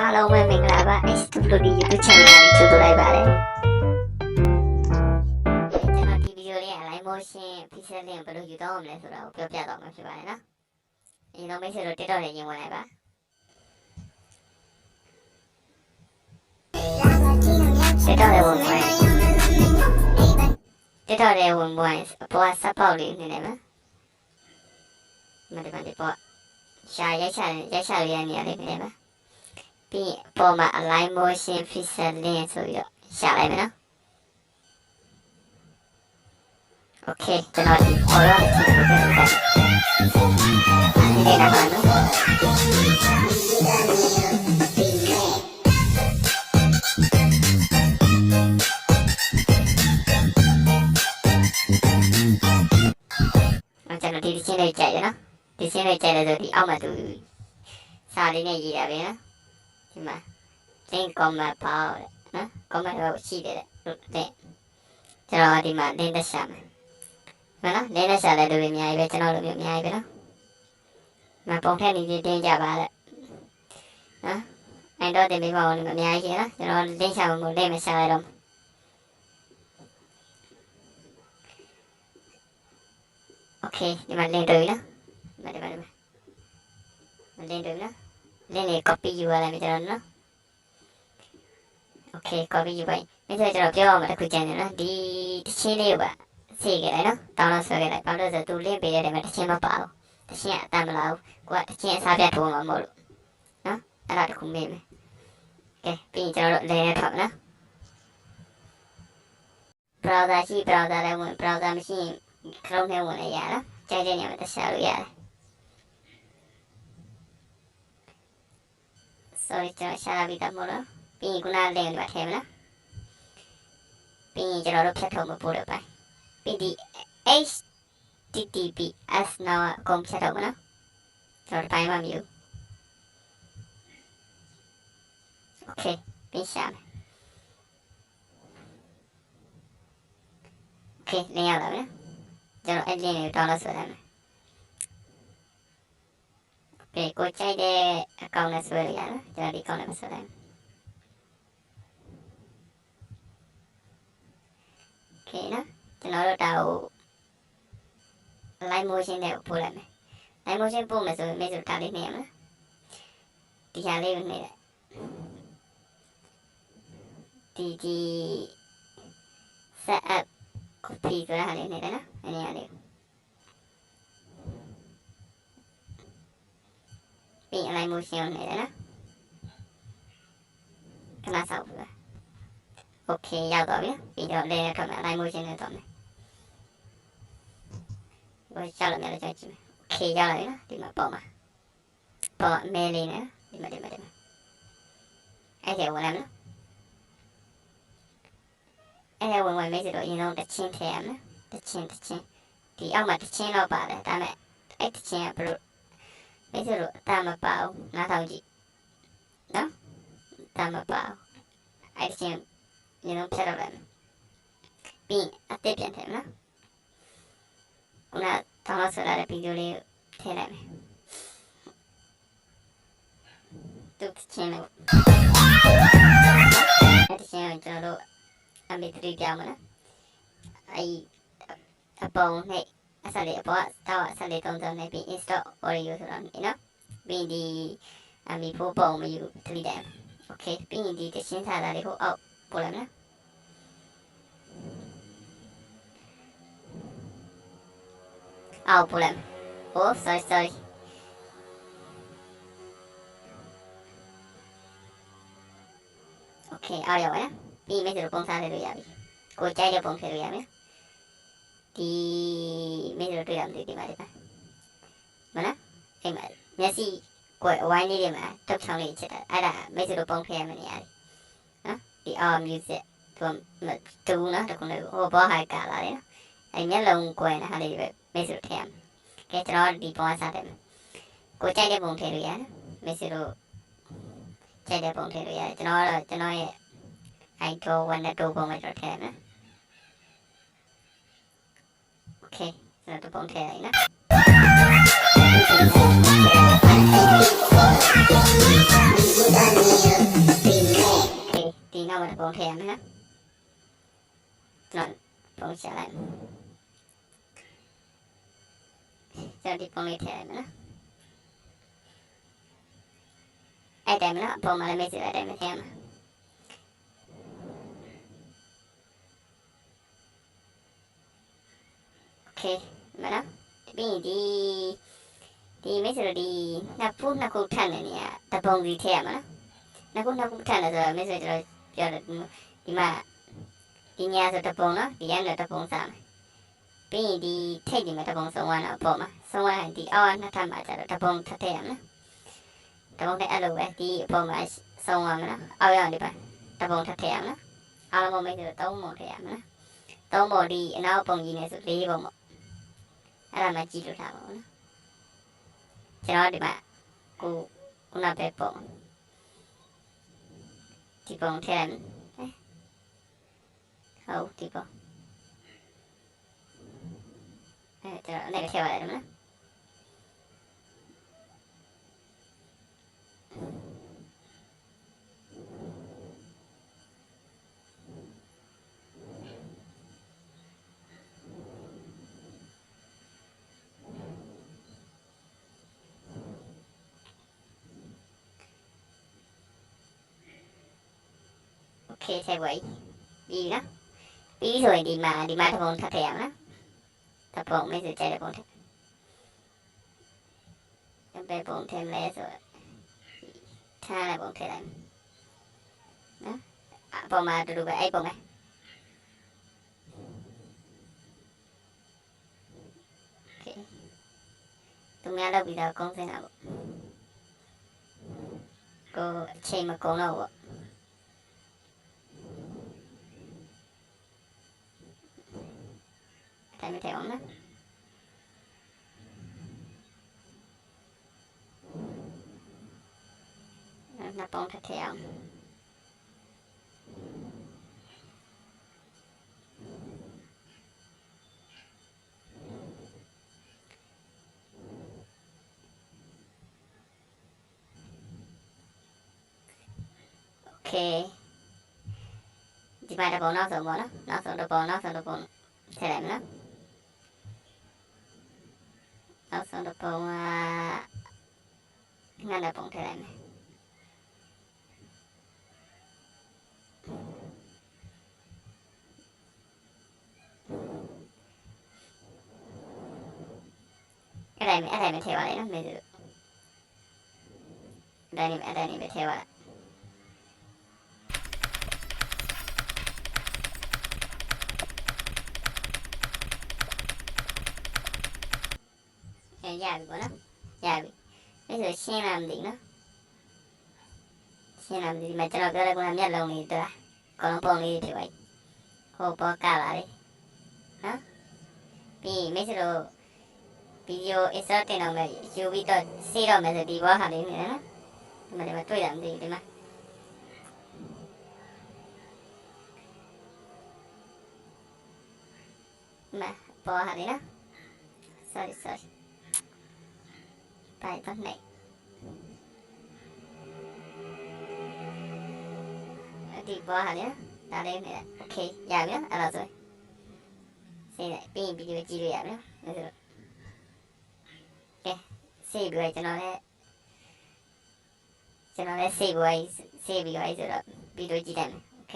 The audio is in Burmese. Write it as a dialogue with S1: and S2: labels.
S1: အားလုံးပဲမင်္ဂလာပါ SWD YouTube channel လေးကြိုဆိုလိုက်ပါတယ်ကျွန်တော်ဒီဗီဒီယိုလေးက live motion pixel လေးကိုဘယ်လိုယူတော့မလဲဆိုတာကိုပြောပြတော့မှာဖြစ်ပါတယ်နော်ဒီတော့မိတ်ဆွေတို့ TikTok လေးရင်ဝင်လိုက်ပါ TikTok လေးဝင်ဝင် TikTok လေးဝင်ဝင်ပေါ် support လေးနေနေမှာမဒီပေါ်ရှာရိုက်ချလေးရနေရလေးနေမှာပြီးပေါ်မှာ alight motion pixel လေးဆိုပြီးတော့ရှာလိုက်မယ်နော် Okay ကျွန်တော်ဒီပေါ်တော့ကြည့်လို့ရတယ်ဒီနေတာပါနော်ကျွန်တော်ဒီချင်းလေးကြိုက်ရနော်ဒီချင်းလေးကြိုက်တယ်ဆိုဒီအောက်မှာသူစာလေးနဲ့ရေးရပဲနော်ဒီမှာ link comment ပါတဲ့နော် comment တော့ရှိတယ်တဲ့ကျွန်တော်ဒီမှာ link တက်ရှာမယ်မနော် link တက်ရှာတဲ့လူတွေအများကြီးပဲကျွန်တော်တို့မျိုးအများကြီးပဲနော်မပုံထက်နေတင်းကြပါတဲ့နော်အဲ့တော့တင်ပေးပါဦးလို့အများကြီးနော်ကျွန်တော် link ရှာဖို့ link မရှာရတော့Okay, di mana link tu lah? Mana link tu lah? Link ni copy URL macam mana? Okay, copy URL. Macam cara jawab macam kucing ni lah. Di sini apa? Sini lah, download sekali. Download satu link beda dengan sini apa? Sini tak mahu. Gua sini sampai tu mahu. Nah, ada tu kumim. Okay, pilih cara link tu lah. Browser si browser lah, browser machine. Chrome ထဲဝင်ရတာကြိုက်တဲ့နေရာမှာတက်ရှာလို့ရတယ် sorry ကျွန်တော်ရှာလာပြီးတော့မဟုတ်လားပြီးရင်ခုန link တွေပါထည့်မလားပြီးရင်ကျွန်တော်တို့ဖြတ်ထုတ်မပို့တော့ပါပြီးဒီ https နောက်အကုန်ဖြတ်ထုတ်မလားကျွန်တော်တိုင်းမှမယူ okay ပြီးရှာမယ် okay လင်းရပါမယ်ကျွန်တော်အဲ့ဒီနေတောင်းလို့ဆိုတယ်။ပြေကိုကြိုက်တဲ့အကောင့်နဲ့ဆွဲလိုက်ရနော်။ကျွန်တော်ဒီအကောင့်နဲ့ဆွဲလိုက်။ Okay နော်။ကျွန်တော်တို့ဒါကို live motion နဲ့ပို့လိုက်မယ်။ live motion ပို့မယ်ဆိုရင်မိတ်ဆွေဒါလေးနှိပ်ရမလား။ဒီဟာလေးကိုနှိပ်လိုက်။ဒီ set up copy ဆိုတာဟာလေးနှိပ်တယ်နော်။အဲ့ဒီဟာလေးပြီး alight motion နေတယ်နော်ခဏစောင့်ပါ okay ရောက်တော့ပြီပြီးတော့လဲထွက်မယ် alight motion နဲ့တော့မယ်ဘာချလာမယ်လဲကြည့်မယ် okay ရောက်လာပြီနော်ဒီမှာပေါ်မှာမဲလေးနဲ့ဒီမှာအဲ့ဒီဝင်လာမယ်အဲ့ဒါဝင်မိတ်ဆွေတို့အရင်ဆုံးတချင်းထည့်ရမယ်တချင်းဒီအောက်မှာတချင်းတော့ပါတယ်ဒါမဲ့အဲ့တချင်းကဘယ်လိုမိတ်ဆွေတို့အတမပါဘူးနားထောင်ကြည့်နော်အတမပါဘူးအဲ့တချင်းအရင်ဆုံးဖြတ်တော့လိုက်ပြီးအသစ်ပြန်ထည့်နော်ခုနတောင်းလို့ဆိုလာတဲ့ဗီဒီယိုလေးထည့်လိုက်မယ်သူတချင်းလို့အဲ့တချင်းကိုကျွန်တော်တို့MP3 ပြောင်းမလားအဲ့အပုံနဲ့အစလေးအပေါ်တော့အစလေးတုံးနေပြီး install audio ဆိုတော့နော်ပြီးဒီ MP4 ပုံမယူdelete တယ် okay ပြီးရင်ဒီတရှင်းထားတာလေးဟိုအောက်ပို့လိုက်နော်အောက်ပို့လိုက် oh sorry okay အောက်ရောက်ပါပြီးမိတ်ဆွေတို့ပုံစားလေးလို့ရပြီကိုကြိုက်တဲ့ပုံထည့်လို့ရမယ်ဒီမိတ်ဆွေတို့တွေ့ရမယ်ဒီမှာဒီမလားအဲ့မှာမျက်စိကိုအဝိုင်းလေးတွေမှာတုတ်ချောင်းလေးချက်တာအဲ့ဒါမိတ်ဆွေတို့ပုံထည့်ရမယ်နေရာနော်ဒီ all music တူနော်တခုလေးဟိုဘောဟိုက်ကလာတယ်နော်အဲ့မျက်လုံးကွယ်နေတာလေးပဲမိတ်ဆွေတို့ထည့်ရမယ်ကဲကျွန်တော်ဒီပုံစားတယ်ကိုကြိုက်တဲ့ပုံထည့်လို့ရတယ်မိတ်ဆွေတို့ကြိုက်တဲ့ပုံထည့်လို့ရတယ်ကျွန်တော်ရဲ့I draw one that double my rotation. Okay, so the bone tail, တစ်ပုံထည့်ရမယ်နော်ကျွန်တော်ပုံရှာလိုက်ကျွန်တော်ဒီပုံလေးထည့်လိုက်မယ်နော်အဲ့တိုင်းမနော်ပုံမှန်လည်းမိတ်ဆွေအဲ့တိုင်းမထည့်ရမှာโอเคမနော်ပြီးရင်ဒီမိတ်ဆွေတို့ဒီနှစ်ခုထပ်နေနေရတပုံစီထည့်ရမှာနော်နှစ်ခုထပ်နေဆိုတော့မိတ်ဆွေကျွန်တော်ပြောတယ်ဒီမှာဒီညာဆိုတပုံနော်ဒီရမ်းတော့တပုံစားမယ်ပြီးရင်ဒီထိတ်ဒီမှာတပုံဆုံးသွားတော့ပေါ့မှာဆုံးသွားရင်ဒီအောက်ကနှစ်ထပ်မှာကျတော့တပုံထပ်ထည့်ရမှာတပုံနဲ့အဲ့လိုပဲဒီအပေါ်မှာဆုံးသွားမှာနော်အောက်ရောက်ဒီပါတပုံထပ်ထည့်ရမှာအားလုံးမိတ်ဆွေတို့3ပုံထည့်ရမှာ3ပုံဒီအနောက်ပုံကြီးနေဆို4ပုံပေါ့အဲ့ဒါမှကြည့်လို့ထားပါဦးနော်ကျွန်တော်ဒီမှာခုနပဲပုံဒီပုံထည့်ဟုတ်ဒီပုံအဲ့ကျွန်တော်လည်းထည့်ရတယ်မလားโอเคထည့်ပါပြီနော်ပြီးဆိုရင်ဒီမှာတစ်ပုံထပ်ထည့်ရမှာတစ်ပုံမိတ်ဆွေကြိုက်တဲ့ပုံထည့်ဘယ်ပုံထည့်လဲဆိုထားတဲ့ပုံထည့်လိုက်နော်အပေါ်မှာတူတူပဲအဲ့ပုံပဲโอเคသူများလောက်ပြီးတော့ကုန်းစင်းတာပေါ့ကိုအချိန်မကုန်တော့ပေါ့တိုင်းမထည့်အောင်နော်နှစ်ပုံထည့်ထည့်အောင်โอเคဒီမှာတစ်ပုံနောက်ဆုံးပေါ့နော်နောက်ဆုံးတစ်ပုံထည့်လိုက်မယ်နော်နောက်ဆုံးတစ်ပုံကငါးပုံထည့်လိုက်မယ်အဲ့တိုင်းပဲထည့်ပါလေနော်မိတ်ဆွေတို့အဲ့တိုင်းပဲထည့်ပါရပြီပေါ့နော်ရပြီအဲ့ဆိုရှင်းလာမသိနော်ရှင်းလာမသိဒီမှာကျွန်တော်ပြောတဲ့ကောင်ကမျက်လုံးလေးတွေ့အကုန်လုံးပုံလေးဖြစ်သွားပြီဟိုပေါ်ကလာလေနော်ပြီးမိတ်ဆွေတို့ဗီဒီယို insert တင်အောင်ပဲယူပြီးတော့စေးတော့မယ်ဆိုဒီဘောဟာလေးနေနော်ဒီမှာတွေ့တာမသိဘူးဒီမှာပေါ်ဟာလေးနော် sorry ไปตอนไหนဒီပေါ်ဟာလေဒါလေးနဲ့โอเคရပြီနော်အဲ့တော့ဆိုစေးလိုက်ပြီးရင်ဗီဒီယိုကြည့်လို့ရပြီနော်ဒါဆိုကဲစေးပြီးတော့ကျွန်တော်လည်းစေးပြီးတော့ဆိုတော့ဗီဒီယိုကြည့်တယ်โอเค